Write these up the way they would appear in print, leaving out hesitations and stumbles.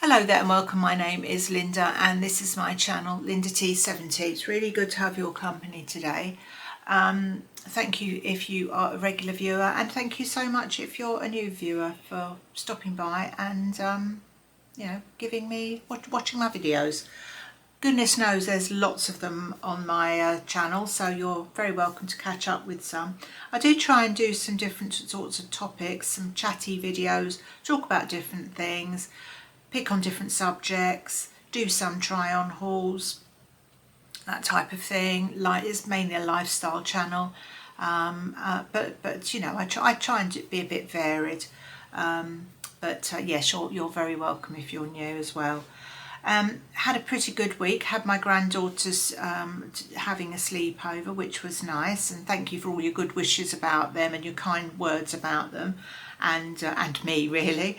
Hello there and welcome. My name is Linda and this is my channel, Linda T70. It's really good to have your company today. Thank you if you are a regular viewer, and thank you so much if you're a new viewer for stopping by and watching my videos. Goodness knows there's lots of them on my channel, so you're very welcome to catch up with some. I do try and do some different sorts of topics, some chatty videos, talk about different things, pick on different subjects, do some try-on hauls, that type of thing. It's mainly a lifestyle channel, but you know, I try and be a bit varied. Yes, you're very welcome if you're new as well. Had a pretty good week. Had my granddaughters having a sleepover, which was nice, and thank you for all your good wishes about them and your kind words about them, and me really.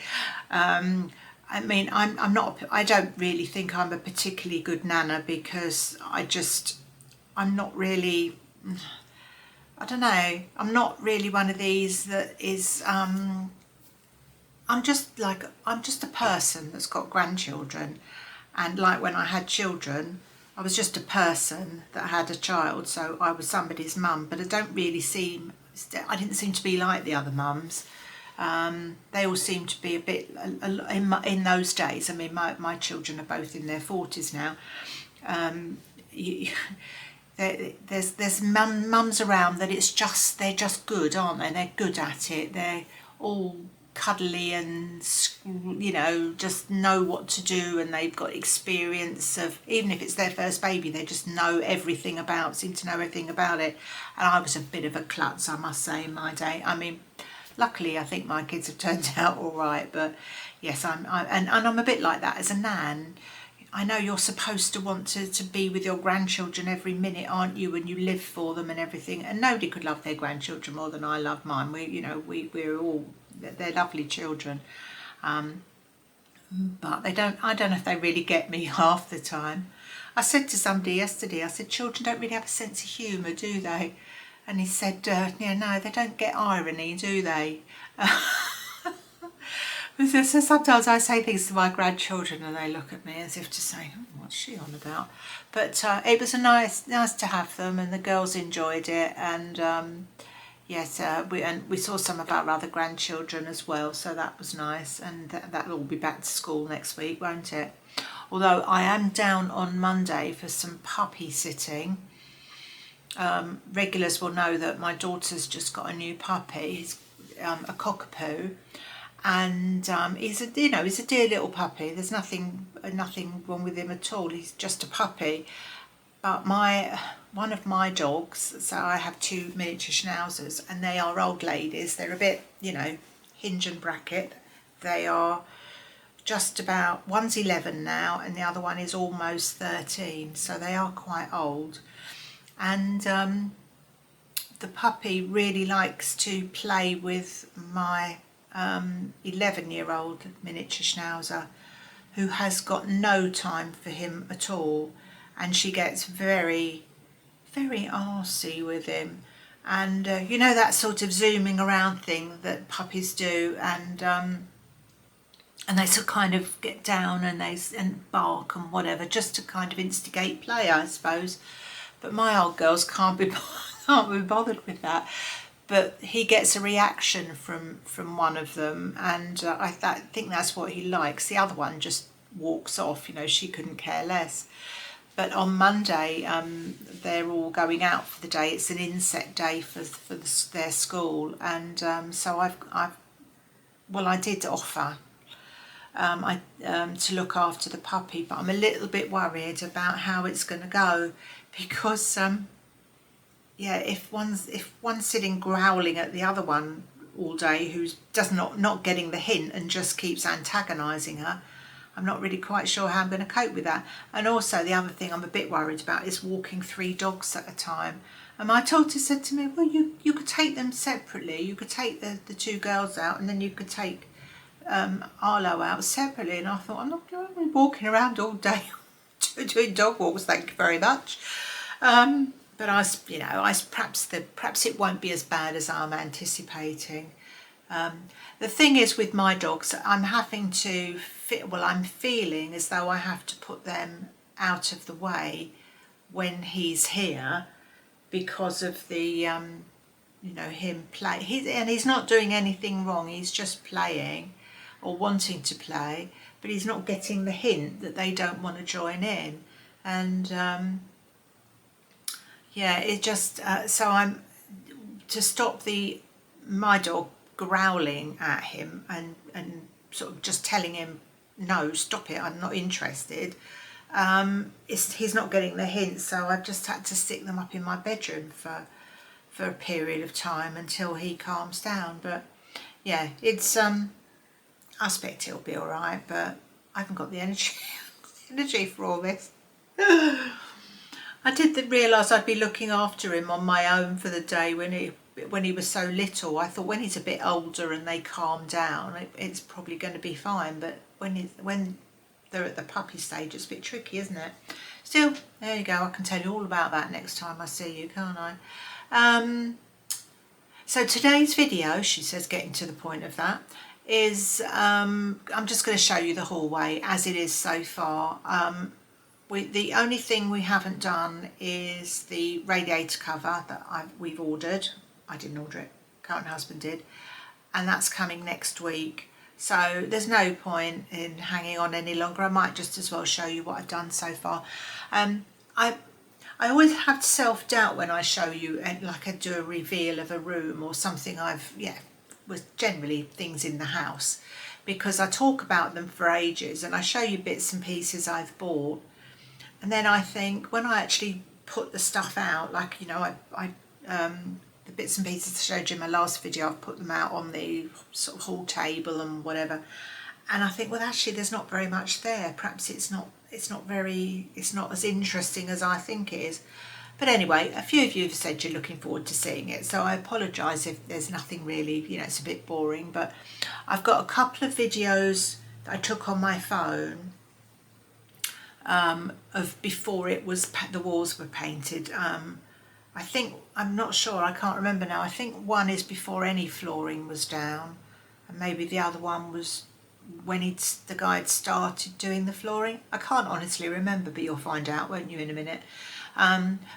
I mean, I don't really think I'm a particularly good nana, because I'm not really, I don't know, I'm not really one of these that is, I'm just a person that's got grandchildren. And like when I had children, I was just a person that had a child, so I was somebody's mum, but I didn't seem to be like the other mums. They all seem to be a bit, in those days, I mean, my children are both in their 40s now. There's mums around that they're just good, aren't they? They're good at it. They're all cuddly and, you know, just know what to do, and they've got experience of, even if it's their first baby, they just seem to know everything about it. And I was a bit of a klutz, I must say, in my day. I mean, luckily I think my kids have turned out all right, but yes, I'm a bit like that as a nan. I know you're supposed to want to be with your grandchildren every minute, aren't you, and you live for them and everything, and nobody could love their grandchildren more than I love mine. They're lovely children, but I don't know if they really get me half the time. I said to somebody yesterday, I said, children don't really have a sense of humour, do they? And he said, no, they don't get irony, do they? So sometimes I say things to my grandchildren and they look at me as if to say, what's she on about? But it was nice to have them, and the girls enjoyed it. And yes, we saw some of our other grandchildren as well, so that was nice. And that'll all be back to school next week, won't it? Although I am down on Monday for some puppy sitting. Regulars will know that my daughter's just got a new puppy. He's a cockapoo, and he's a dear little puppy. There's nothing wrong with him at all. He's just a puppy. But one of my dogs, so I have two miniature schnauzers, and they are old ladies. They're a bit, hinge and bracket. They are just about, one's 11 now and the other one is almost 13, so they are quite old. And the puppy really likes to play with my 11-year-old miniature schnauzer, who has got no time for him at all, and she gets very, very arsey with him. And that sort of zooming around thing that puppies do, and they sort of kind of get down and bark and whatever, just to kind of instigate play, I suppose. But my old girls can't be bothered with that. But he gets a reaction from one of them, and I think that's what he likes. The other one just walks off, she couldn't care less. But on Monday, they're all going out for the day. It's an inset day for their school, and so I did offer to look after the puppy, but I'm a little bit worried about how it's going to go, because if one's sitting growling at the other one all day, who's not getting the hint and just keeps antagonising her, I'm not really quite sure how I'm going to cope with that. And also the other thing I'm a bit worried about is walking 3 dogs at a time. And my daughter said to me, well, you could take them separately. You could take the 2 girls out, and then you could take Arlo out separately. And I thought, I'm not going to be walking around all day doing dog walks, thank you very much. But perhaps it won't be as bad as I'm anticipating. The thing is with my dogs, I'm having to I'm feeling as though I have to put them out of the way when he's here because of the him play. He's not doing anything wrong. He's just playing or wanting to play, but he's not getting the hint that they don't want to join in. And yeah, it just so I'm to stop my dog growling at him and sort of just telling him, no, stop it, I'm not interested. He's not getting the hint, so I've just had to stick them up in my bedroom for a period of time until he calms down. But yeah, it's I expect he'll be all right, but I haven't got the energy for all this. I did realise I'd be looking after him on my own for the day when he was so little. I thought when he's a bit older and they calm down, it's probably going to be fine. But when they're at the puppy stage, it's a bit tricky, isn't it? Still, there you go. I can tell you all about that next time I see you, can't I? So today's video, she says, getting to the point of that, is I'm just going to show you the hallway as it is so far. The only thing we haven't done is the radiator cover that we've ordered. I didn't order it, current husband did, and that's coming next week. So there's no point in hanging on any longer. I might just as well show you what I've done so far. I always have self-doubt when I show you, like I do a reveal of a room or something with generally things in the house, because I talk about them for ages and I show you bits and pieces I've bought. And then I think when I actually put the stuff out, like, the bits and pieces I showed you in my last video, I've put them out on the sort of hall table and whatever. And I think, well, actually, there's not very much there. Perhaps it's not as interesting as I think it is. But anyway, a few of you have said you're looking forward to seeing it. So I apologise if there's nothing really, it's a bit boring. But I've got a couple of videos that I took on my phone of before the walls were painted. I'm not sure, I can't remember now. I think one is before any flooring was down, and maybe the other one was when the guy had started doing the flooring. I can't honestly remember, but you'll find out, won't you, in a minute.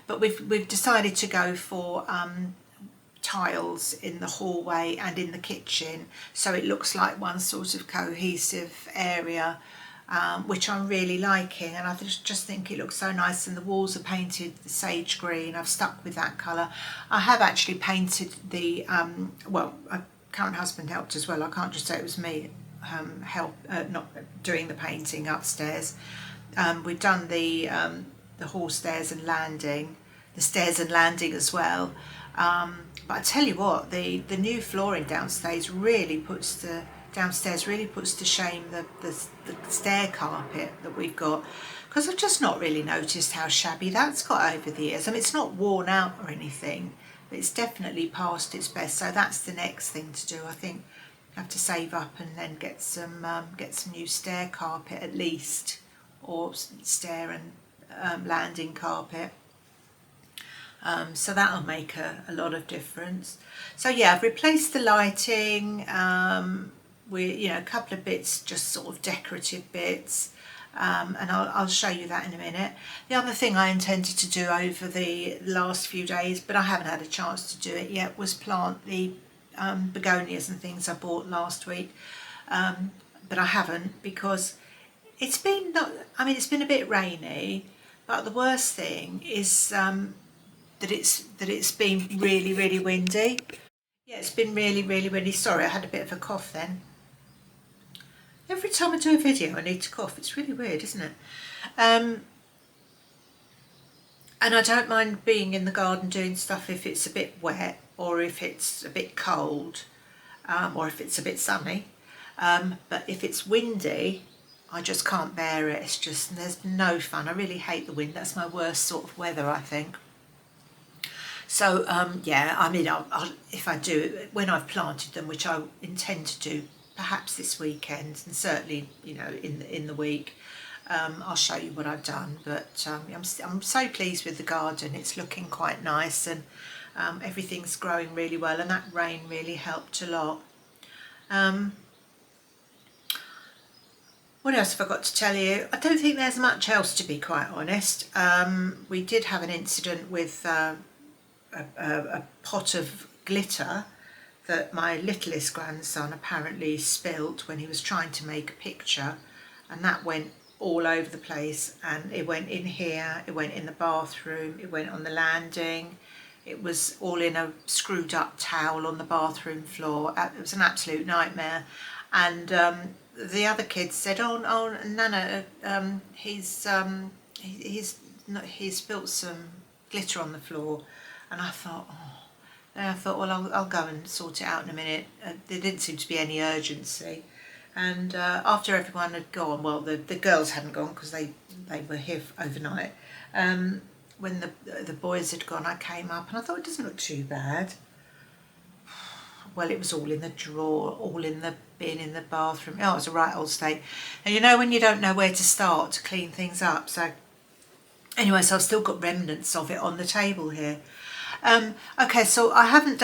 But we've decided to go for tiles in the hallway and in the kitchen, so it looks like one sort of cohesive area. Which I'm really liking, and I just think it looks so nice, and the walls are painted the sage green. I've stuck with that colour. I have actually painted the current husband helped as well. I can't just say it was me not doing the painting upstairs. We've done the hall stairs and landing, the stairs and landing as well. But I tell you what, the new flooring downstairs really puts to shame the stair carpet that we've got, because I've just not really noticed how shabby that's got over the years. I mean, it's not worn out or anything, but it's definitely past its best. So that's the next thing to do. I think I have to save up and then get some new stair carpet at least, or stair and landing carpet. So that'll make a lot of difference. So yeah, I've replaced the lighting. A couple of bits, just sort of decorative bits, and I'll show you that in a minute. The other thing I intended to do over the last few days, but I haven't had a chance to do it yet, was plant the begonias and things I bought last week, but I haven't, because it's been a bit rainy, but the worst thing is that it's been really, really windy. Yeah, it's been really, really windy. Sorry, I had a bit of a cough then. Every time I do a video I need to cough. It's really weird, isn't it? And I don't mind being in the garden doing stuff if it's a bit wet, or if it's a bit cold, or if it's a bit sunny. But if it's windy, I just can't bear it. It's just, there's no fun. I really hate the wind. That's my worst sort of weather, I think. So yeah, I mean, if I do, when I've planted them, which I intend to do perhaps this weekend, and certainly, in the week, I'll show you what I've done. But I'm so pleased with the garden. It's looking quite nice, and everything's growing really well, and that rain really helped a lot. What else have I got to tell you? I don't think there's much else, to be quite honest. We did have an incident with a pot of glitter that my littlest grandson apparently spilt when he was trying to make a picture, and that went all over the place, and it went in here, it went in the bathroom, it went on the landing, it was all in a screwed up towel on the bathroom floor. It was an absolute nightmare. And the other kids said, oh Nana, he's spilt some glitter on the floor. And I thought, well, I'll go and sort it out in a minute. There didn't seem to be any urgency. And after everyone had gone, well, the girls hadn't gone because they were here overnight. When the boys had gone, I came up and I thought, it doesn't look too bad. Well, it was all in the drawer, all in the bin in the bathroom. Oh, it was a right old state. And you know when you don't know where to start to clean things up. So anyway, so I've still got remnants of it on the table here. Okay, so I haven't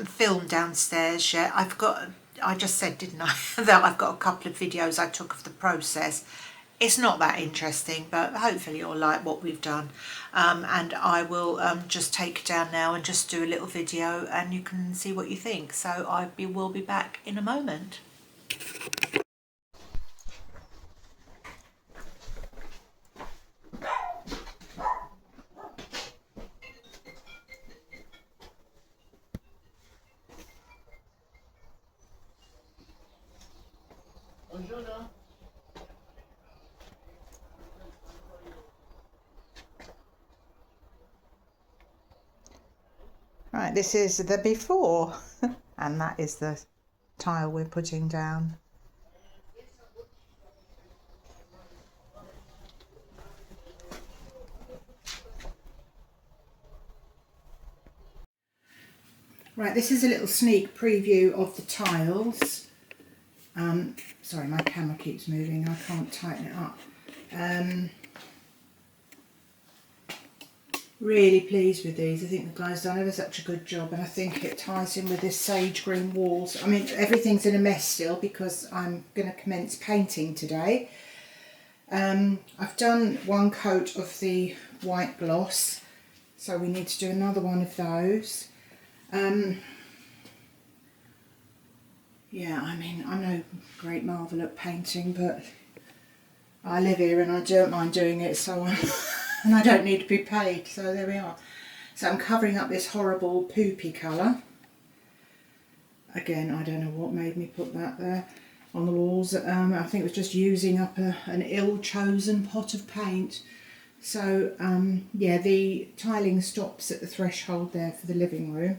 filmed downstairs yet. I just said, didn't I, that I've got a couple of videos I took of the process. It's not that interesting, but hopefully you'll like what we've done. And I will just take it down now and just do a little video and you can see what you think. So will be back in a moment. Right, this is the before and that is the tile we're putting down. Right, this is a little sneak preview of the tiles. Sorry, my camera keeps moving, I can't tighten it up. Really pleased with these. I think the guy's done ever such a good job, and I think it ties in with this sage green walls. I mean, everything's in a mess still because I'm going to commence painting today. I've done one coat of the white gloss, so we need to do another one of those. Yeah, I mean, I'm no great marvel at painting, but I live here and I don't mind doing it, so and I don't need to be paid, so there we are. So I'm covering up this horrible poopy colour. Again, I don't know what made me put that there on the walls. I think it was just using up an ill-chosen pot of paint. So yeah, the tiling stops at the threshold there for the living room.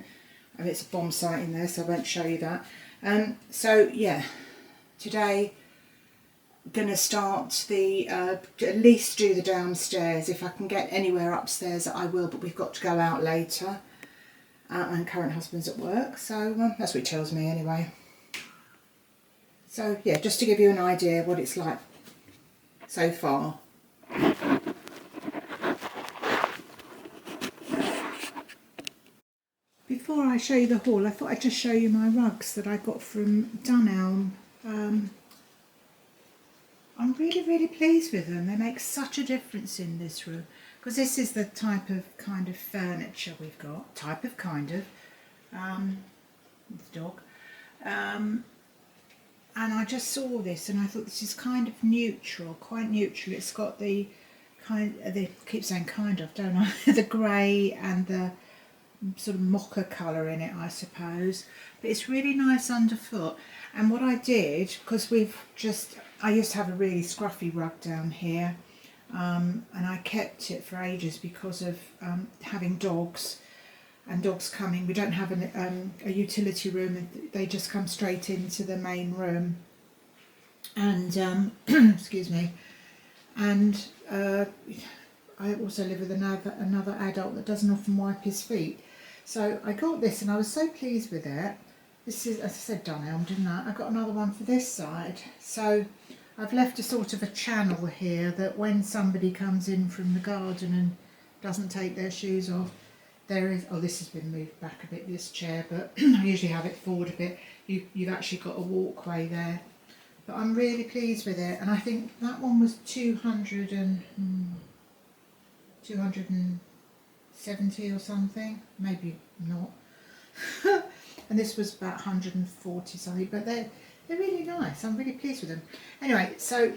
And it's a bomb site in there, so I won't show you that. So yeah, today going to start at least do the downstairs. If I can get anywhere upstairs I will, but we've got to go out later and current husband's at work, so that's what he tells me anyway. So yeah, just to give you an idea what it's like so far. Before I show you the haul, I thought I'd just show you my rugs that I got from Dunelm. I'm really pleased with them. They make such a difference in this room, because this is the type of kind of furniture we've got. With the dog. And I just saw this and I thought this is kind of neutral, quite neutral. It's got the I keep saying kind of, don't I? The grey and the sort of mocha colour in it, I suppose. But it's really nice underfoot. And what I did, because I used to have a really scruffy rug down here, and I kept it for ages because of having dogs and dogs coming. We don't have a utility room, and they just come straight into the main room. And excuse me. And I also live with another adult that doesn't often wipe his feet. So I got this and I was so pleased with it. This is, as I said, Dunelm, didn't I? I got another one for this side. So I've left a sort of a channel here that when somebody comes in from the garden and doesn't take their shoes off, there is, oh, this has been moved back a bit, this chair, but I usually have it forward a bit. You've actually got a walkway there but I'm really pleased with it. And I think that one was 270 or something, maybe not. And this was about 140 something, but they're really nice. I'm really pleased with them. Anyway, so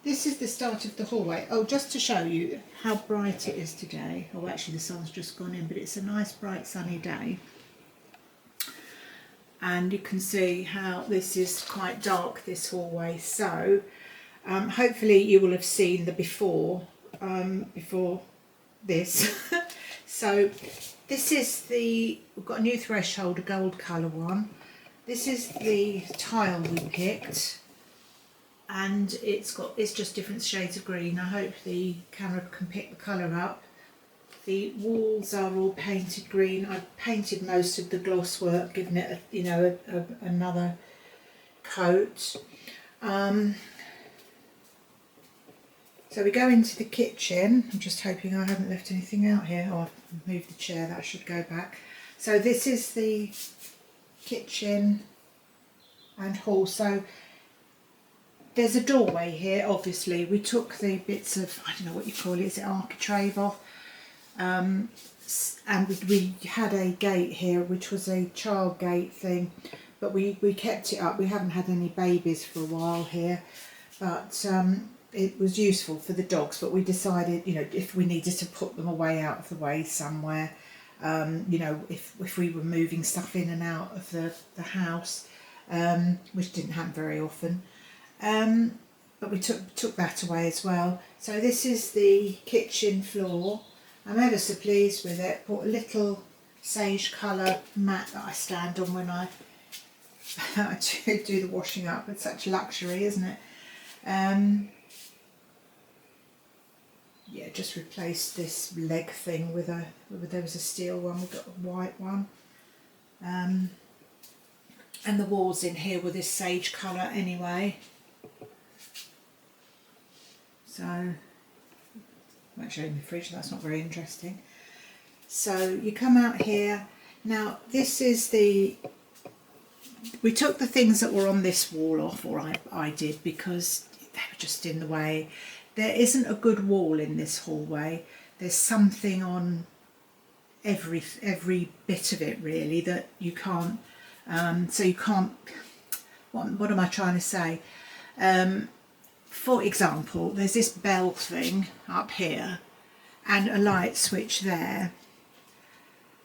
this is the start of the hallway. Oh, just to show you how bright it is today. Oh, actually the sun's just gone in, but it's a nice bright sunny day. And you can see how this is quite dark, this hallway. So hopefully you will have seen the before this. So this is we've got a new threshold, a gold colour one. This is the tile we picked, and it's just different shades of green. I hope the camera can pick the colour up. The walls are all painted green. I've painted most of the gloss work, given it another coat. So we go into the kitchen. I'm just hoping I haven't left anything out here. Oh, I've moved the chair, that should go back. So this is the kitchen and hall. So there's a doorway here, obviously. We took the bits of, I don't know what you call it, is it architrave off? And we had a gate here, which was a child gate thing, but we kept it up. We haven't had any babies for a while here, but it was useful for the dogs. But we decided, if we needed to put them away out of the way somewhere, if we were moving stuff in and out of the house, which didn't happen very often, but we took that away as well. So this is the kitchen floor. I'm ever so pleased with it. Bought a little sage colour mat that I stand on when I do the washing up. It's such luxury, isn't it? Yeah, just replaced this leg thing with there was a steel one, we've got a white one. And the walls in here were this sage colour anyway. So, I'm actually in the fridge, that's not very interesting. So you come out here. Now this is we took the things that were on this wall off, or I did, because they were just in the way. There isn't a good wall in this hallway. There's something on every bit of it really that you can't, so you can't, what am I trying to say? For example, there's this bell thing up here and a light switch there.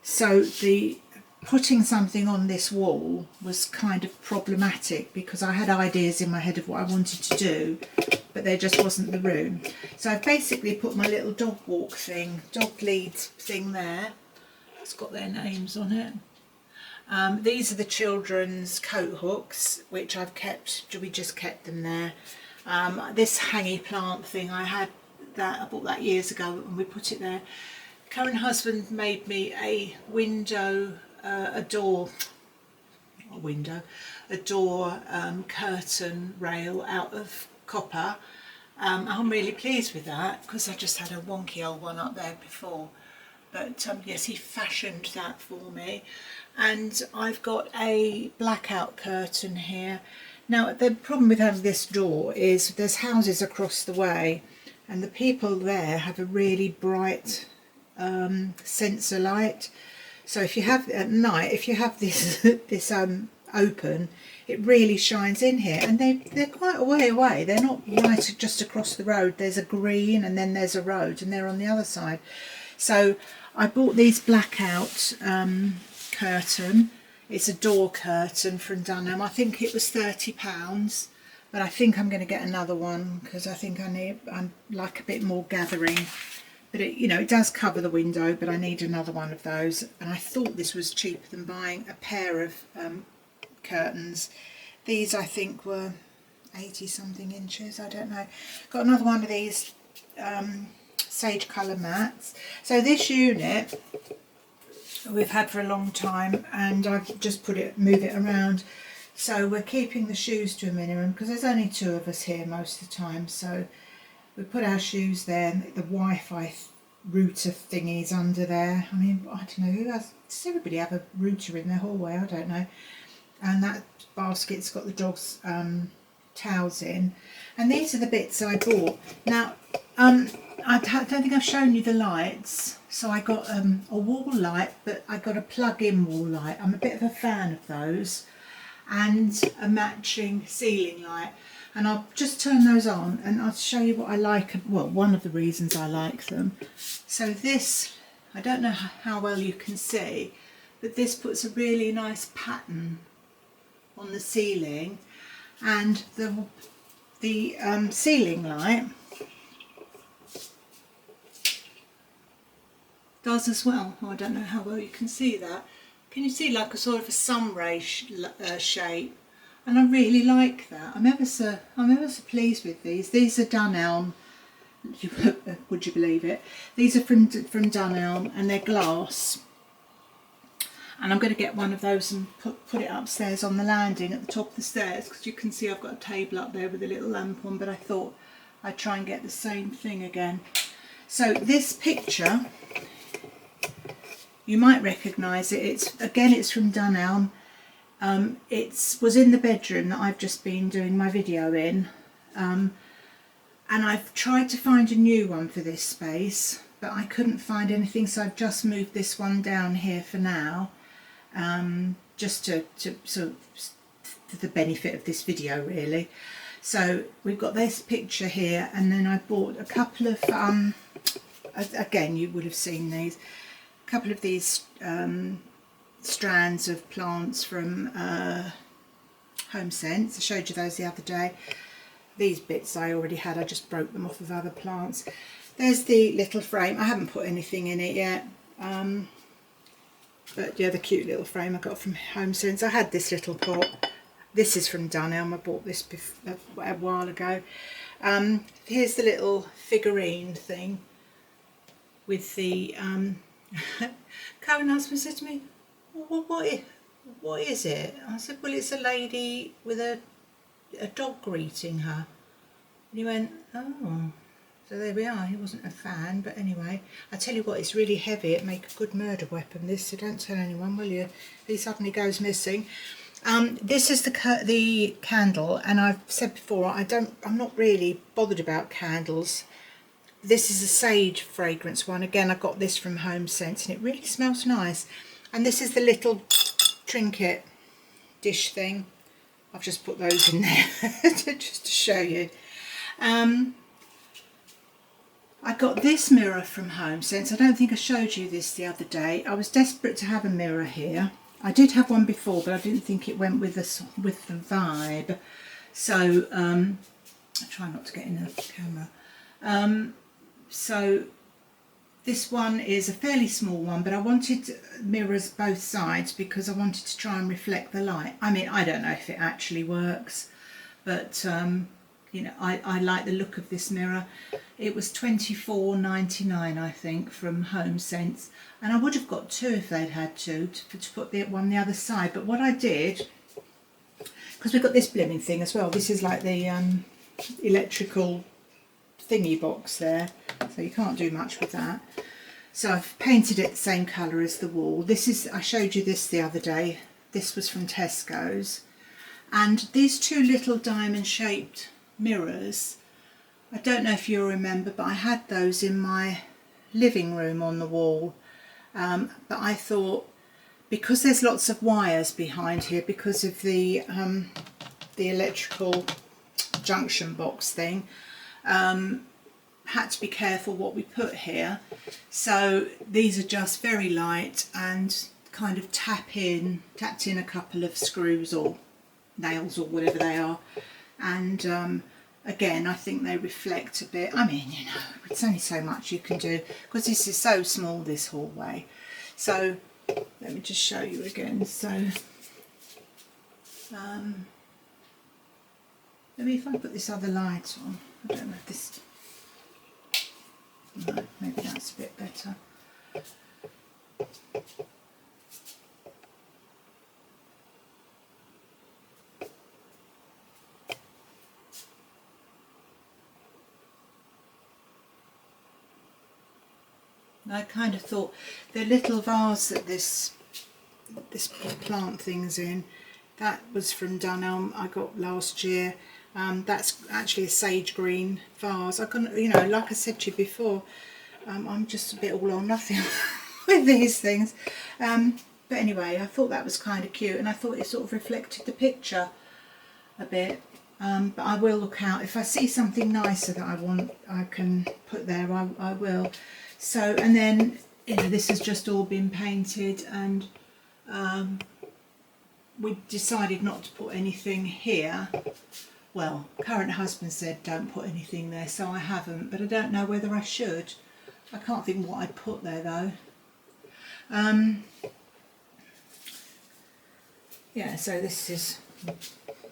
So putting something on this wall was kind of problematic, because I had ideas in my head of what I wanted to do, but there just wasn't the room. So I've basically put my little dog lead thing there. It's got their names on it. These are the children's coat hooks, which we just kept them there. This hangy plant thing, I bought that years ago and we put it there. Current husband made me a door curtain rail out of copper. I'm really pleased with that, because I just had a wonky old one up there before. But yes, he fashioned that for me. And I've got a blackout curtain here. Now the problem with having this door is there's houses across the way, and the people there have a really bright sensor light. So if you have at night, if you have this open, it really shines in here. And they're quite a way away. They're not right just across the road. There's a green and then there's a road, and they're on the other side. So I bought these blackout curtain. It's a door curtain from Dunham. I think it was £30, but I think I'm going to get another one, because I think I'm like a bit more gathering. But it does cover the window, but I need another one of those. And I thought this was cheaper than buying a pair of curtains. These I think were 80 something inches, I don't know. Got another one of these sage colour mats. So this unit we've had for a long time, and I've just move it around. So we're keeping the shoes to a minimum, because there's only two of us here most of the time. So we put our shoes there, and the Wi-Fi router thingies under there. I mean, I don't know, does everybody have a router in their hallway? I don't know. And that basket's got the dog's towels in, and these are the bits I bought. Now I don't think I've shown you the lights, so I got a wall light, but I got a plug-in wall light. I'm a bit of a fan of those, and a matching ceiling light, and I'll just turn those on and I'll show you what I like, well, one of the reasons I like them. So this, I don't know how well you can see, but this puts a really nice pattern on the ceiling, and the ceiling light does as well. Oh, I don't know how well you can see that. Can you see like a sort of a sun ray shape? And I really like that. I'm ever so pleased with these. These are Dunelm. Would you believe it? These are from Dunelm, and they're glass. And I'm going to get one of those and put it upstairs on the landing at the top of the stairs, because you can see I've got a table up there with a little lamp on, but I thought I'd try and get the same thing again. So this picture, you might recognise it. It's from Dunelm. It was in the bedroom that I've just been doing my video in, and I've tried to find a new one for this space, but I couldn't find anything, so I've just moved this one down here for now, just to sort of for the benefit of this video really. So we've got this picture here, and then I bought a couple of again, you would have seen these, a couple of these strands of plants from HomeSense. I showed you those the other day. These bits I already had, I just broke them off of other plants. There's the little frame. I haven't put anything in it yet, but yeah, the cute little frame I got from HomeSense. I had this little pot. This is from Dunelm. I bought this a while ago. Here's the little figurine thing with the Cohen husband said to me, what is it? I said, well, it's a lady with a dog greeting her. And he went, oh, so there we are. He wasn't a fan, but anyway, I tell you what, it's really heavy. It'd make a good murder weapon, this, so don't tell anyone, will you? If he suddenly goes missing. This is the candle, and I've said before, I'm not really bothered about candles. This is a sage fragrance one. Again, I got this from HomeSense, and it really smells nice. And this is the little trinket dish thing. I've just put those in there just to show you. I got this mirror from HomeSense. I don't think I showed you this the other day. I was desperate to have a mirror here. I did have one before, but I didn't think it went with the vibe. So I try not to get in the camera. So this one is a fairly small one, but I wanted mirrors both sides because I wanted to try and reflect the light. I mean, I don't know if it actually works, but you know, I like the look of this mirror. It was $24.99, I think, from HomeSense, and I would have got two if they'd had to put the one the other side. But what I did, because we've got this blimming thing as well, this is like the electrical thingy box there, so you can't do much with that. So I've painted it the same colour as the wall. This is, I showed you this the other day. This was from Tesco's, and these two little diamond shaped mirrors, I don't know if you'll remember, but I had those in my living room on the wall, but I thought, because there's lots of wires behind here because of the electrical junction box thing, had to be careful what we put here. So these are just very light and kind of tapped in a couple of screws or nails or whatever they are, and again, I think they reflect a bit. I mean, you know, it's only so much you can do because this is so small, this hallway. So let me just show you again. So maybe if I put this other light on, I don't know if this, no, maybe that's a bit better. I kind of thought the little vase that this plant thing's in, that was from Dunelm, I got last year, That's actually a sage green vase. I can, you know, like I said to you before, I'm just a bit all or nothing with these things. But anyway, I thought that was kind of cute, and I thought it sort of reflected the picture a bit. But I will look out. If I see something nicer that I want, I can put there, I will. So, and then, you know, this has just all been painted, and we decided not to put anything here. Well, current husband said don't put anything there, so I haven't, but I don't know whether I should. I can't think what I'd put there though. Yeah, so this is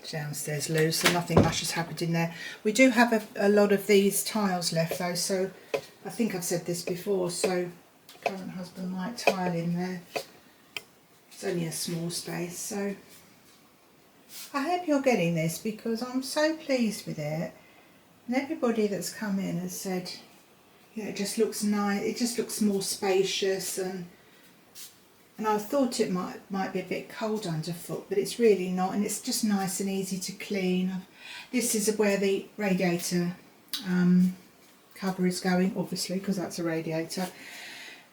downstairs loose, so nothing much has happened in there. We do have a lot of these tiles left though, so I think I've said this before, so current husband might tile in there. It's only a small space, so I hope you're getting this, because I'm so pleased with it, and everybody that's come in has said, yeah, it just looks nice, it just looks more spacious, and I thought it might be a bit cold underfoot, but it's really not, and it's just nice and easy to clean. This is where the radiator cover is going, obviously, because that's a radiator.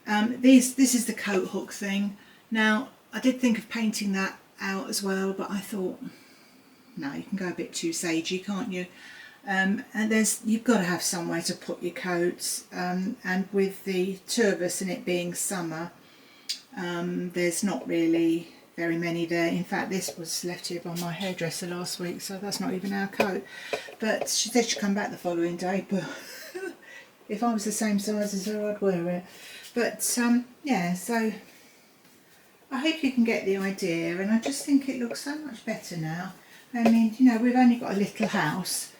This is the coat hook thing. Now, I did think of painting that out as well, but I thought, no, you can go a bit too sagey, can't you? And you've got to have somewhere to put your coats, and with the two of us and it being summer, there's not really very many there. In fact, this was left here by my hairdresser last week, so that's not even our coat. But she said she'd come back the following day, but if I was the same size as her, I'd wear it. But yeah, so I hope you can get the idea, and I just think it looks so much better now. I mean, you know, we've only got a little house,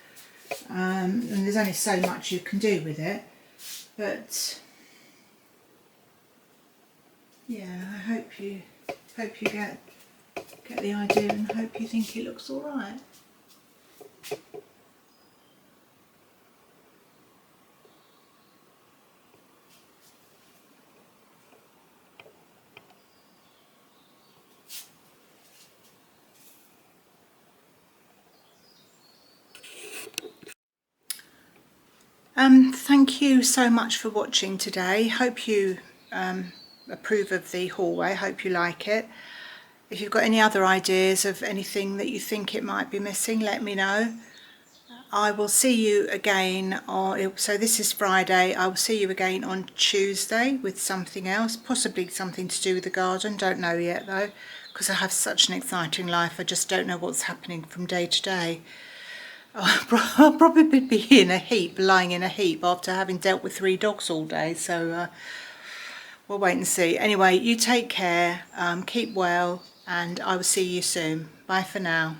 and there's only so much you can do with it, but yeah, I hope you get the idea, and hope you think it looks all right. Thank you so much for watching today. Hope you approve of the hallway, hope you like it. If you've got any other ideas of anything that you think it might be missing, let me know. I will see you again so this is Friday. I will see you again on Tuesday with something else, possibly something to do with the garden. Don't know yet though, because I have such an exciting life. I just don't know what's happening from day to day. I'll probably be lying in a heap after having dealt with 3 dogs all day, so we'll wait and see. Anyway, you take care, keep well, and I will see you soon. Bye for now.